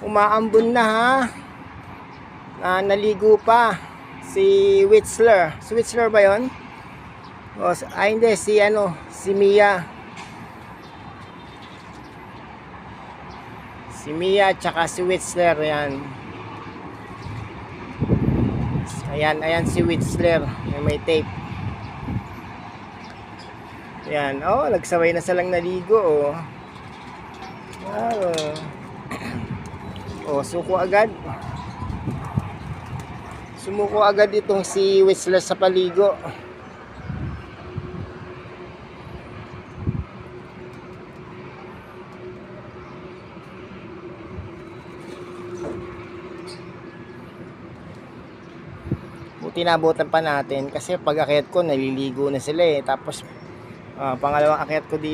Umaambon na ha. Naligo pa si Whistler. Si Whistler ba yun? O, hindi, si Mia. Si Mia tsaka si Whistler, yan. Ayan si Whistler, yung may tape. Yan, nagsabay na silang naligo, suko agad. Sumuko agad itong si Whistler sa paligo. Buti nabutan pa natin kasi pag akyat ko naliligo na sila Tapos pangalawang akyat ko dito